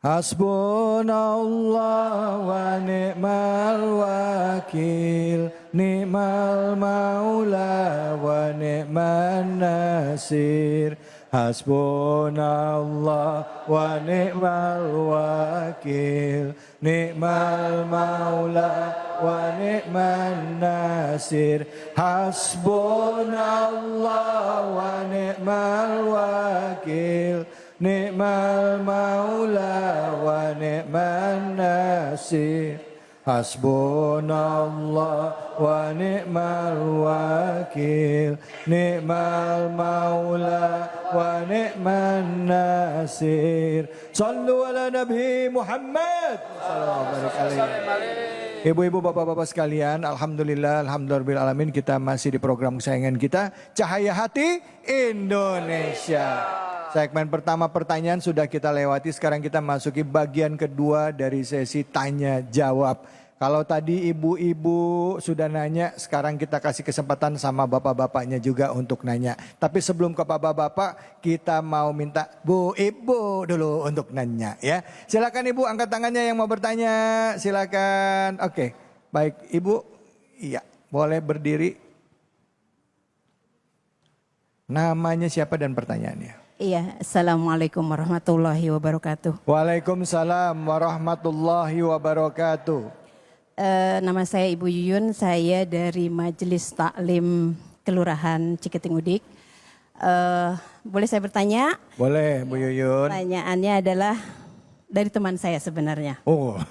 Hasbunallah wa ni'mal wakil, ni'mal maula wa ni'man nasir. Hasbunallah wa ni'mal wakil, ni'mal maula wa ni'man nasir. Hasbunallah wa ni'mal wakil, ni'mal maula wa ni'man nasir. Hasbunallah wa ni'mal wakil, ni'mal maula wa ni'man nasir. Sallu ala Nabi Muhammad. Ibu-ibu, bapak-bapak sekalian, alhamdulillah, alhamdulillahirabbil alamin, kita masih di program kesayangan kita, Cahaya Hati Indonesia. Segmen pertama pertanyaan sudah kita lewati, sekarang kita masuki bagian kedua dari sesi tanya jawab. Kalau tadi ibu-ibu sudah nanya, sekarang kita kasih kesempatan sama bapak-bapaknya juga untuk nanya. Tapi sebelum ke bapak-bapak, kita mau minta Bu Ibu dulu untuk nanya ya. Silakan Ibu, angkat tangannya yang mau bertanya, silakan. Oke, baik Ibu, iya boleh berdiri. Namanya siapa dan pertanyaannya? Iya, Assalamualaikum warahmatullahi wabarakatuh. Waalaikumsalam warahmatullahi wabarakatuh. Nama saya Ibu Yuyun, saya dari Majelis Taklim Kelurahan Ciketing Udik. Boleh saya bertanya? Boleh Bu Yuyun. Pertanyaannya adalah dari teman saya sebenarnya. Oh,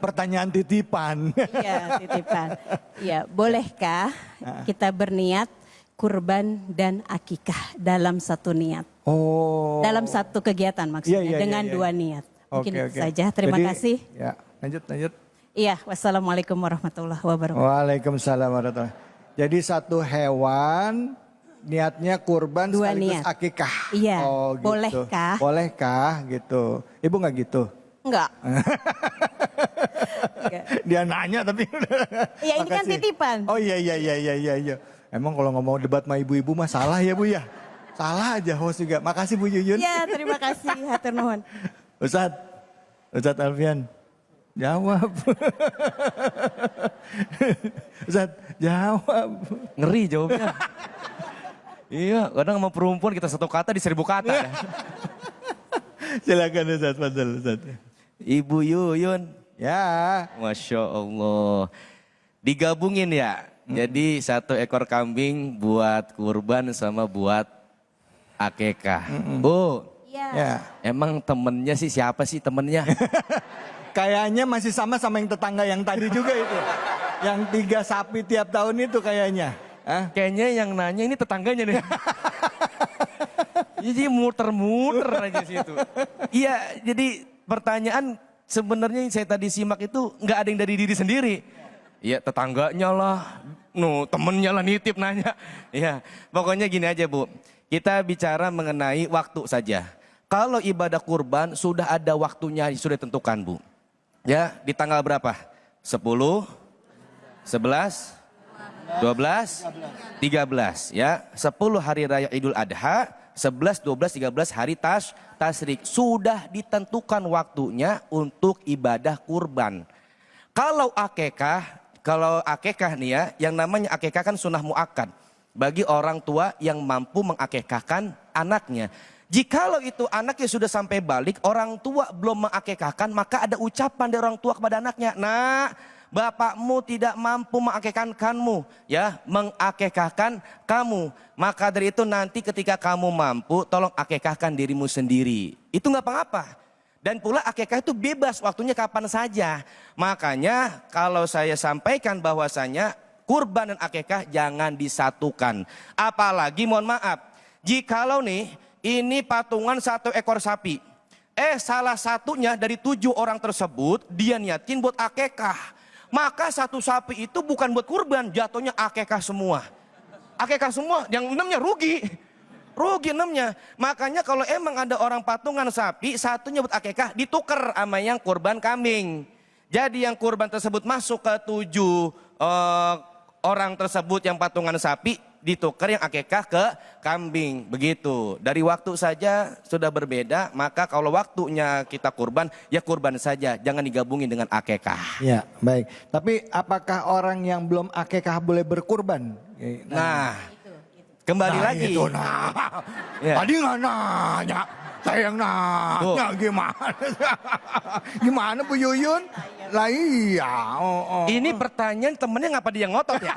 pertanyaan titipan. Iya, titipan. Iya, bolehkah kita berniat kurban dan akikah dalam satu niat? Oh. Dalam satu kegiatan maksudnya, dengan dua niat. Mungkin itu saja, terima kasih. Ya, lanjut. Iya, wassalamualaikum warahmatullahi wabarakatuh. Waalaikumsalam warahmatullahi wabarakatuh. Jadi satu hewan niatnya kurban dua sekaligus niat. akikah. Iya, oh, gitu. Bolehkah? Bolehkah gitu. Ibu nggak gitu? Enggak. Dia nanya tapi Iya, ini kan titipan. Oh iya. Emang kalau ngomong debat sama ibu-ibu mah salah ya Bu ya? Salah aja host juga. Makasih Bu Yuyun. Iya, terima kasih. Hatur nuhun. Ustadz Alfian. Jawab. Ustadz, jawab. Ngeri jawabnya. Iya, kadang sama perempuan kita satu kata di 1000 kata. Ya. Silakan Ustadz, fadhal Ustadz. Ibu Yuyun. Ya. Masya Allah. Digabungin ya. Jadi satu ekor kambing buat kurban sama buat akekah. Bu, Iya. emang temennya sih siapa sih temennya? Kayaknya masih sama yang tetangga yang tadi juga itu. Yang 3 sapi tiap tahun itu kayaknya. Kayaknya yang nanya ini tetangganya nih. Jadi muter-muter aja situ. Iya, jadi pertanyaan sebenarnya yang saya tadi simak itu nggak ada yang dari diri sendiri. Iya, tetangganya lah, temennya lah nitip nanya. Iya, pokoknya gini aja Bu. Kita bicara mengenai waktu saja. Kalau ibadah kurban sudah ada waktunya, sudah ditentukan Bu. Ya, di tanggal berapa? 10, 11, 12, 13 ya. 10 hari raya Idul Adha, 11, 12, 13 hari tasrik. Sudah ditentukan waktunya untuk ibadah kurban. Kalau akekah nih ya, yang namanya akekah kan sunnah muakkad. Bagi orang tua yang mampu mengakekahkan anaknya. Jikalau itu anaknya sudah sampai balik, orang tua belum mengakekahkan, maka ada ucapan dari orang tua kepada anaknya. Nak, bapakmu tidak mampu mengakekahkanmu, ya, mengakekahkan kamu. Maka dari itu nanti ketika kamu mampu, tolong akekahkan dirimu sendiri. Itu nggak apa-apa. Dan pula akekah itu bebas waktunya kapan saja. Makanya kalau saya sampaikan bahwasanya kurban dan akekah jangan disatukan. Apalagi mohon maaf, jikalau nih ini patungan 1 ekor sapi. Salah satunya dari 7 orang tersebut dia niatin buat akekah. Maka 1 sapi itu bukan buat kurban, jatuhnya akekah semua. Akekah semua, yang 6-nya rugi. Rugi 6-nya. Makanya kalau emang ada orang patungan sapi, 1-nya buat akekah, ditukar sama yang kurban kambing. Jadi yang kurban tersebut masuk ke 7 orang tersebut yang patungan sapi, ditukar yang akekah ke kambing. Begitu. Dari waktu saja sudah berbeda, maka kalau waktunya kita kurban, ya kurban saja. Jangan digabungin dengan akekah. Ya, baik. Tapi apakah orang yang belum akekah boleh berkurban? Nah, kembali lagi. Itu nah. Ya. Tadi nggak nanya. Saya yang nanya gimana? Gimana Bu Yuyun? Lah iya. Ini pertanyaan temennya ngapa dia ngotot ya?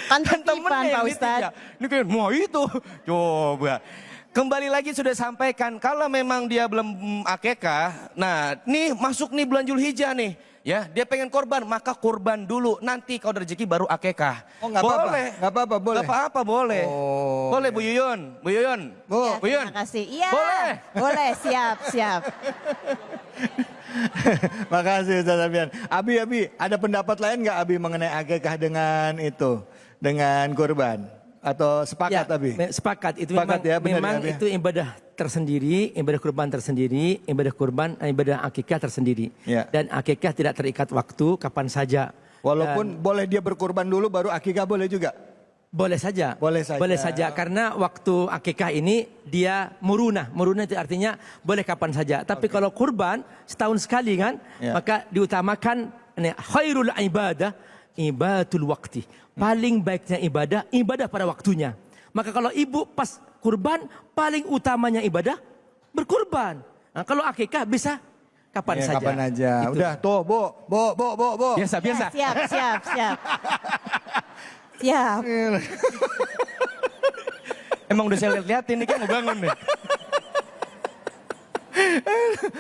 Kan titipan Pak yang Ustadz. ya. Ini kayak mau itu. Coba. Kembali lagi sudah sampaikan kalau memang dia belum akekah. Nah, nih masuk nih bulan Zulhijjah nih. Ya, dia pengen korban, maka korban dulu. Nanti kalau ada rezeki baru akekah. Oh, nggak apa-apa. Boleh. Nggak apa-apa, boleh. Nggak apa-apa, boleh. Oh. Boleh Bu Yuyun. Bu Yuyun. Ya, Bu Yuyun. terima kasih. Iya. Boleh. Boleh, siap, siap. Makasih Ustaz Alfian. Abi, ada pendapat lain nggak Abi mengenai akekah dengan itu? Dengan kurban? Atau sepakat Abi? Sepakat. Itu Sepakat ya, benar memang ya, Abi? itu ibadah tersendiri, ibadah kurban tersendiri, ibadah akikah tersendiri. Ya. Dan akikah tidak terikat waktu, kapan saja. Walaupun boleh dia berkurban dulu baru akikah boleh juga? Boleh saja. Boleh saja. Boleh saja karena waktu akikah ini dia murunah. Murunah itu artinya boleh kapan saja. Tapi kalau kurban setahun sekali kan, Ya. maka diutamakan khairul ibadah ibadatul waqti. Paling baiknya ibadah pada waktunya. Maka kalau ibu pas kurban paling utamanya ibadah berkurban. Nah, kalau akikah bisa kapan Ya, saja. kapan aja. Itu. Udah tuh, Bu. Biasa. Ya, siap, siap, siap. Siap. Emang udah saya lihat-liatin nih kan mau bangun nih.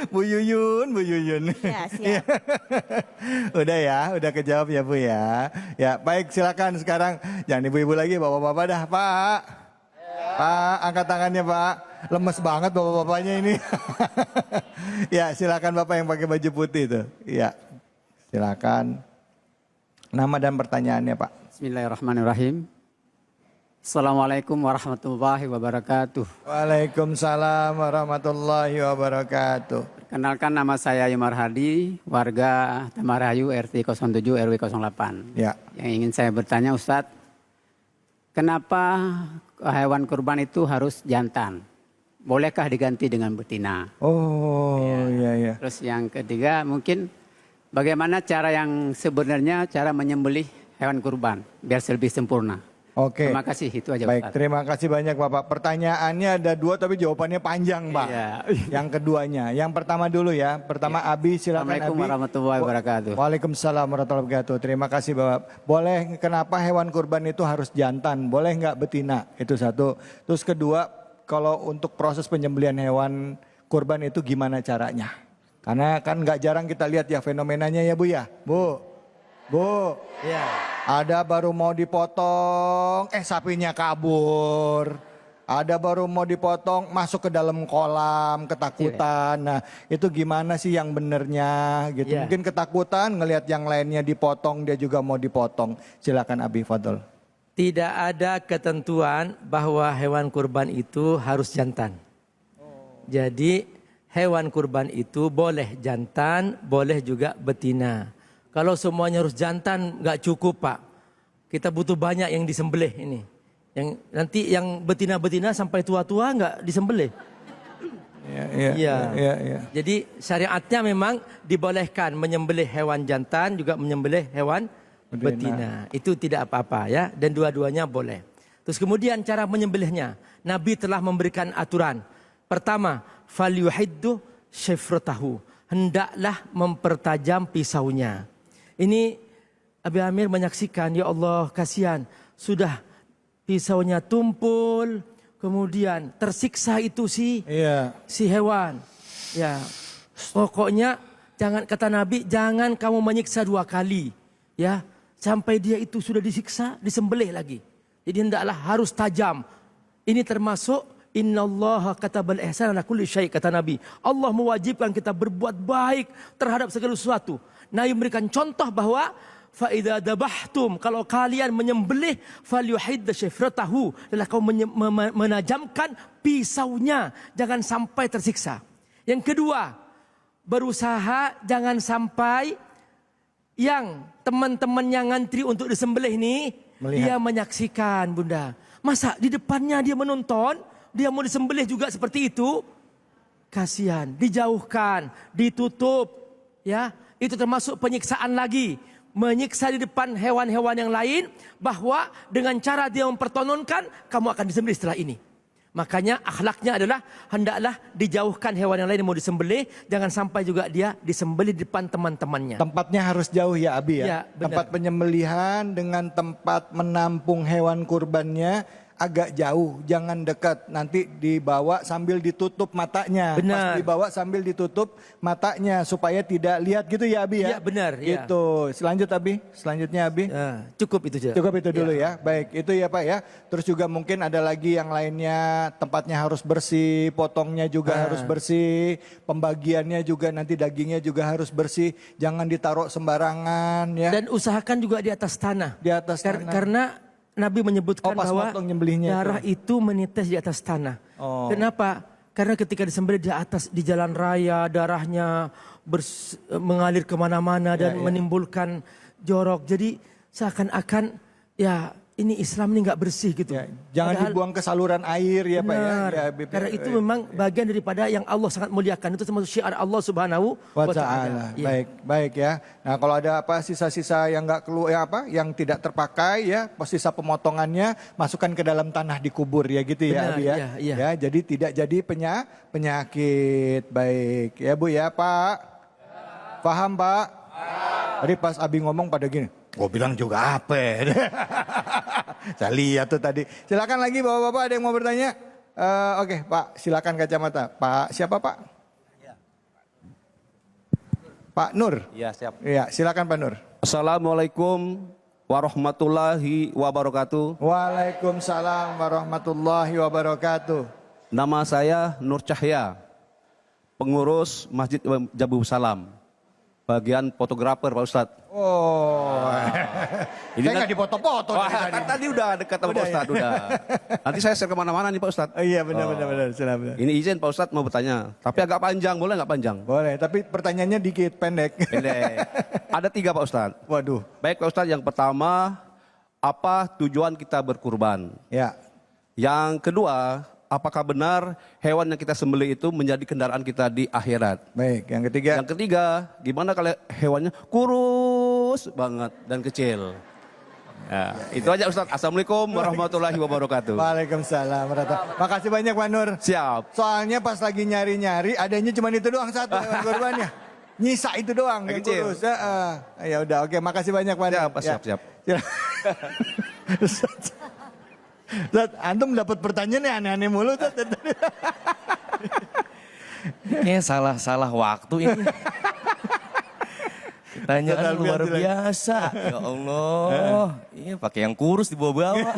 Bu Yuyun. Ya, siap. Udah kejawab ya Bu ya. Ya baik silakan sekarang jangan ibu-ibu lagi bapak-bapak dah Pak. Pak angkat tangannya Pak. Lemes banget bapak-bapaknya ini. Ya silakan Bapak yang pakai baju putih itu. Ya silakan. Nama dan pertanyaannya Pak. Bismillahirrahmanirrahim. Assalamualaikum warahmatullahi wabarakatuh. Waalaikumsalam warahmatullahi wabarakatuh. Perkenalkan nama saya Yumar Hadi, warga Tamarahayu RT 07 RW 08. Ya. Yang ingin saya bertanya Ustadz, kenapa hewan kurban itu harus jantan? Bolehkah diganti dengan betina? Oh iya. Terus yang ketiga mungkin bagaimana cara yang sebenarnya cara menyembelih hewan kurban biar lebih sempurna? Oke. Terima kasih, itu aja Baik, Ustadz. terima kasih banyak Bapak. Pertanyaannya ada 2 tapi jawabannya panjang Pak. Iya. Yang keduanya, yang pertama dulu ya. Pertama Abi silakan Assalamualaikum Abi. warahmatullahi wabarakatuh. Waalaikumsalam warahmatullahi wabarakatuh. Terima kasih Bapak. Boleh kenapa hewan kurban itu harus jantan? Boleh nggak betina? Itu satu. Terus kedua, kalau untuk proses penyembelihan hewan kurban itu gimana caranya? Karena kan nggak jarang kita lihat ya fenomenanya ya Bu ya. Bu. Ya. Ada baru mau dipotong, sapinya kabur. Ada baru mau dipotong, masuk ke dalam kolam, ketakutan. Nah itu gimana sih yang benernya gitu. Ya. Mungkin ketakutan ngelihat yang lainnya dipotong, dia juga mau dipotong. Silakan Abi Fadl. Tidak ada ketentuan bahwa hewan kurban itu harus jantan. Jadi hewan kurban itu boleh jantan, boleh juga betina. Kalau semuanya harus jantan nggak cukup Pak. Kita butuh banyak yang disembelih ini. Yang nanti yang betina-betina sampai tua-tua nggak disembelih. Iya. Jadi syariatnya memang dibolehkan menyembelih hewan jantan juga menyembelih hewan betina. Itu tidak apa-apa ya, dan dua-duanya boleh. Terus kemudian cara menyembelihnya, Nabi telah memberikan aturan. Pertama, falyuhiddu syifratahu. Hendaklah mempertajam pisaunya. Ini Abi Amir menyaksikan, ya Allah kasihan, sudah pisaunya tumpul, kemudian tersiksa itu si hewan. Ya, pokoknya jangan, kata Nabi, jangan kamu menyiksa 2 kali, ya, sampai dia itu sudah disiksa, disembelih lagi. Jadi hendaklah harus tajam. Ini termasuk innallaha katabal ihsana ala kulli syai', kata Nabi. Allah mewajibkan kita berbuat baik terhadap segala sesuatu. Nabi memberikan contoh bahwa fa idza dabahtum, kalau kalian menyembelih falyuhidd syifratahu, adalah kau menajamkan pisaunya, jangan sampai tersiksa. Yang kedua, berusaha jangan sampai yang teman-temannya ngantri untuk disembelih nih, dia menyaksikan, Bunda. Masa di depannya dia menonton, dia mau disembelih juga seperti itu? Kasihan, dijauhkan, ditutup, ya. Itu termasuk penyiksaan lagi. Menyiksa di depan hewan-hewan yang lain, bahwa dengan cara dia mempertontonkan, kamu akan disembelih setelah ini. Makanya akhlaknya adalah hendaklah dijauhkan hewan yang lain yang mau disembelih, jangan sampai juga dia disembelih di depan teman-temannya. Tempatnya harus jauh ya Abi ya. Ya, benar. Tempat penyembelihan dengan tempat menampung hewan kurbannya agak jauh, jangan dekat. Nanti dibawa sambil ditutup matanya. Benar. Pas dibawa sambil ditutup matanya supaya tidak lihat gitu ya Abi ya. Iya, benar, ya. Gitu. Selanjutnya Abi. Cukup itu saja. Cukup itu dulu ya. Baik, itu ya Pak ya. Terus juga mungkin ada lagi yang lainnya, tempatnya harus bersih, potongnya juga harus bersih, pembagiannya juga nanti dagingnya juga harus bersih, jangan ditaruh sembarangan ya. Dan usahakan juga di atas tanah. Di atas tanah. Karena Nabi menyebutkan pas bahwa motong nyembelihnya darah itu menetes di atas tanah. Kenapa? Karena ketika disembelih di atas, di jalan raya, darahnya mengalir kemana-mana dan menimbulkan jorok. Jadi seakan-akan ya ini Islam ini nggak bersih gitu. Ya, jangan dibuang ke saluran air ya Pak ya. Benar. Karena itu memang bagian daripada yang Allah sangat muliakan. Itu termasuk syiar Allah Subhanahu wa Ta'ala. Baik, baik ya. Nah, kalau ada apa sisa-sisa yang enggak keluar ya apa, yang tidak terpakai ya, sisa pemotongannya masukkan ke dalam tanah dikubur ya gitu ya Benar, Abi ya. iya. Ya, jadi tidak jadi penyakit. Baik. Ya Bu ya, Pak. Paham, Pak? Tadi pas Abi ngomong pada gini, gue bilang juga apa? Saya lihat tuh tadi. Silakan lagi bapak-bapak ada yang mau bertanya? Oke Pak, silakan kacamata. Pak siapa Pak? Pak Nur. Ya, siap. Iya, silakan Pak Nur. Assalamualaikum warahmatullahi wabarakatuh. Waalaikumsalam warahmatullahi wabarakatuh. Nama saya Nur Cahya, pengurus Masjid Jabu Salam, bagian fotografer Pak Ustadz. Oh, Ini saya nggak dipoto-foto dari tadi. tadi udah dekat sama Pak Udah, Ustadz, ya? udah. Nanti saya share kemana-mana nih Pak Ustadz. Oh, iya benar. Silakan. Ini izin Pak Ustadz mau bertanya, tapi agak panjang, boleh nggak panjang? Boleh, tapi pertanyaannya dikit, pendek. Pendek. Ada 3 Pak Ustadz. Waduh. Baik Pak Ustadz, yang pertama, apa tujuan kita berkurban? Ya. Yang kedua, apakah benar hewan yang kita sembelih itu menjadi kendaraan kita di akhirat? Baik, yang ketiga. Yang ketiga, gimana kalau hewannya kurus banget dan kecil? Ya, itu aja Ustaz. Assalamualaikum warahmatullahi wabarakatuh. Waalaikumsalam warahmatullahi. Makasih banyak Pak Nur. Siap. Soalnya pas lagi nyari-nyari, adanya cuma itu doang satu hewan kurbannya. Nyisa itu doang yang Kecil. kurus. Ya udah, oke, makasih banyak Pak Nur. Siap. Zat, antum dapat pertanyaan yang aneh-aneh mulu Zat. Kayaknya salah waktu ini. Pertanyaan luar biasa. Ya Allah. Iya pakai yang kurus dibawa-bawa.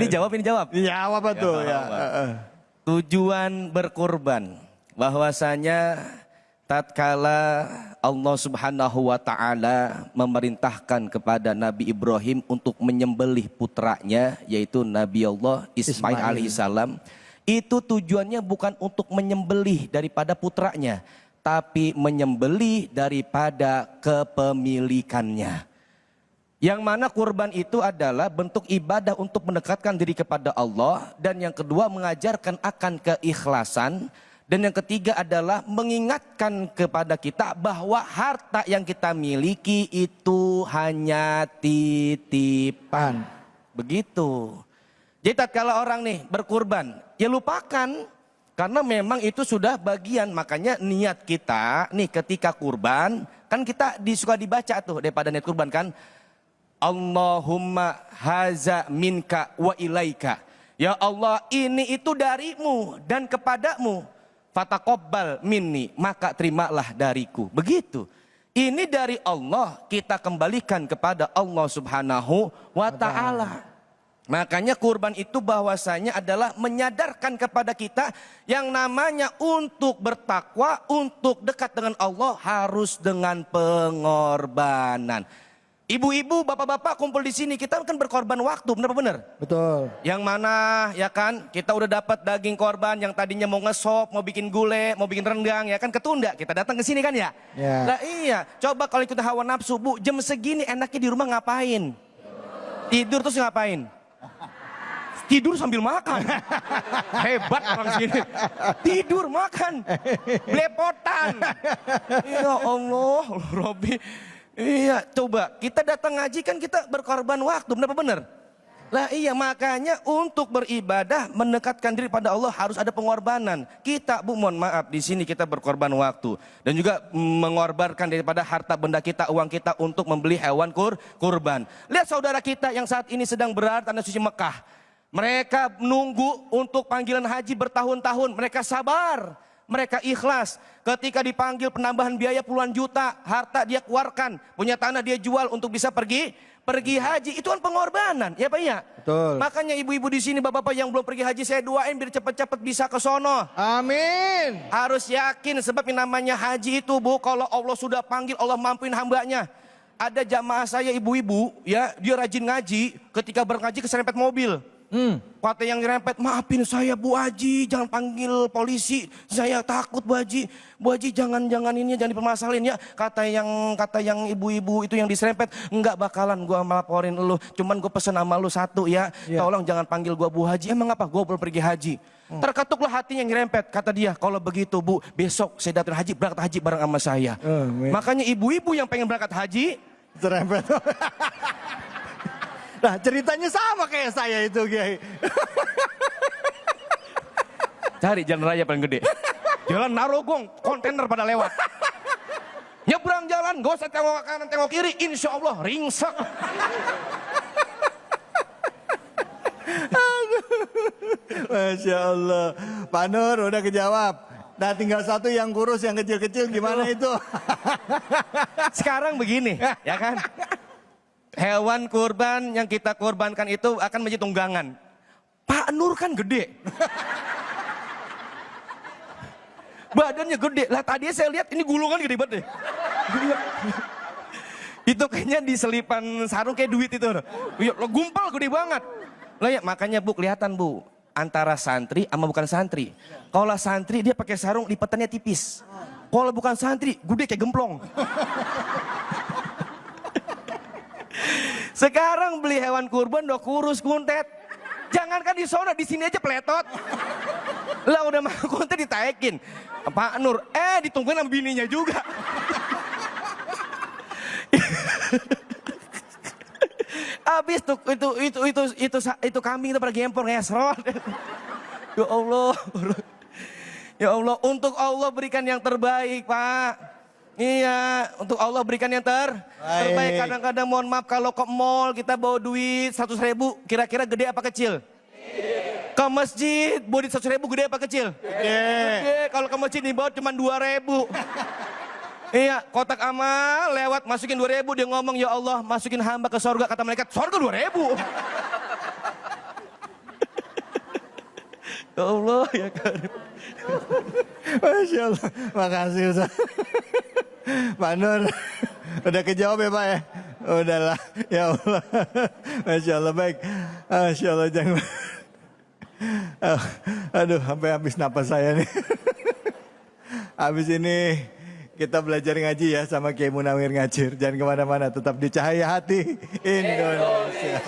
Ini jawab. Iya, apa tuh ya. Tujuan berkurban. Bahwasanya tatkala Allah Subhanahu wa Ta'ala memerintahkan kepada Nabi Ibrahim untuk menyembelih putranya, yaitu Nabi Allah Ismail alaihissalam. Itu tujuannya bukan untuk menyembelih daripada putranya, tapi menyembelih daripada kepemilikannya. Yang mana kurban itu adalah bentuk ibadah untuk mendekatkan diri kepada Allah. Dan yang kedua mengajarkan akan keikhlasan. Dan yang ketiga adalah mengingatkan kepada kita bahwa harta yang kita miliki itu hanya titipan. Begitu. Jadi tatkala orang nih berkurban, ya lupakan. Karena memang itu sudah bagian. Makanya niat kita nih ketika kurban, kan kita suka dibaca tuh daripada niat kurban kan. Allahumma haza minka wa ilaika. Ya Allah, ini itu darimu dan kepadamu. Fataqabbal minni, maka terimalah dariku. Begitu. Ini dari Allah, kita kembalikan kepada Allah Subhanahu wa Ta'ala. Makanya kurban itu bahwasanya adalah menyadarkan kepada kita yang namanya untuk bertakwa, untuk dekat dengan Allah harus dengan pengorbanan. Ibu-ibu, bapak-bapak kumpul di sini, kita kan berkorban waktu, benar apa benar? Betul. Yang mana ya kan, kita udah dapat daging korban yang tadinya mau ngesop, mau bikin gulai, mau bikin rendang ya kan, ketunda. Kita datang ke sini kan ya? Ya. Lah iya, coba kalau ikut hawa nafsu, Bu, jam segini enaknya di rumah ngapain? Tidur terus ngapain? Tidur sambil makan. Hebat orang sini. Tidur makan. Blepotan. Ya Allah, Robi. Iya, coba kita datang ngaji kan kita berkorban waktu, benar apa benar? Lah iya, makanya untuk beribadah mendekatkan diri pada Allah harus ada pengorbanan. Kita, Bu, mohon maaf, di sini kita berkorban waktu dan juga mengorbankan daripada harta benda kita, uang kita untuk membeli hewan kurban. Lihat saudara kita yang saat ini sedang berada di tanah suci Mekah. Mereka menunggu untuk panggilan haji bertahun-tahun, mereka sabar. Mereka ikhlas ketika dipanggil penambahan biaya puluhan juta, harta dia keluarkan, punya tanah dia jual untuk bisa pergi haji. Itu kan pengorbanan, ya Pak ya? Betul. Makanya ibu-ibu di sini, bapak-bapak yang belum pergi haji, saya doain biar cepat-cepat bisa ke sono. Amin. Harus yakin sebab yang namanya haji itu, Bu, kalau Allah sudah panggil, Allah mampuin hambanya. Ada jamaah saya ibu-ibu, ya, dia rajin ngaji, ketika berngaji keserempet mobil. Kata yang nyerempet, maafin saya Bu Haji, jangan panggil polisi, saya takut Bu Haji. Bu Haji jangan ini, jangan dipermasalahin ya. Kata yang ibu-ibu itu yang diserempet, enggak bakalan gua melaporin lu, cuman gua pesen sama lu satu ya, tolong jangan panggil gua Bu Haji. Emang apa? Gua belum pergi haji. Terketuklah hatinya yang nyerempet, kata dia, kalau begitu Bu, besok saya datang haji, berangkat haji bareng sama saya. Makanya ibu-ibu yang pengen berangkat haji, Serempet. Nah, ceritanya sama kayak saya itu, Kiai. cari jalan raya paling gede. Jalan Narogong, kontainer pada lewat. Nyebrang jalan, gak usah tengok kanan, tengok kiri, insya Allah ringsek. Masya Allah. Pak Nur udah kejawab. Nah, tinggal satu yang kurus, yang kecil-kecil gimana itu? Sekarang begini, ya kan? Hewan kurban yang kita korbankan itu akan menjadi tunggangan. Pak Nur kan gede. Badannya gede. Lah tadi saya lihat ini gulungan gede banget deh. Itu kayaknya di selipan sarung kayak duit itu. Iya, lo gumpal gede banget. Lah ya makanya Bu kelihatan Bu. Antara santri sama bukan santri. Kalau santri dia pakai sarung lipatannya tipis. Kalau bukan santri gede kayak gemplong. Sekarang beli hewan kurban udah kurus kuntet. Jangankan di sana, di sini aja peletot. Lah udah mau kuntet ditaekin. Pak Nur, ditungguin sama bininya juga. Habis tuh itu kambing itu pada gempor ngesrot. Ya Allah. Ya Allah, untuk Allah berikan yang terbaik, Pak. Iya, untuk Allah berikan yang terbaik. Kadang-kadang mohon maaf kalau ke mall kita bawa duit 100.000, kira-kira gede apa kecil? Ke masjid bawa duit 100.000 gede apa kecil? Gede. Kalau ke masjid nih bawa cuma 2.000. Iya, kotak amal lewat masukin 2.000, dia ngomong, ya Allah masukin hamba ke sorga, kata malaikat, sorga 2.000. Ya Allah, ya Karim. Masya Allah, makasih Ustaz. Pak Nur, udah kejawab ya Pak ya? Udahlah, ya Allah. Masya Allah, baik. Masya Allah, jangan. Aduh, sampai habis napas saya nih. Habis ini kita belajar ngaji ya sama Kiai Munawir Ngajir. Jangan kemana-mana, tetap di Cahaya Hati Indonesia.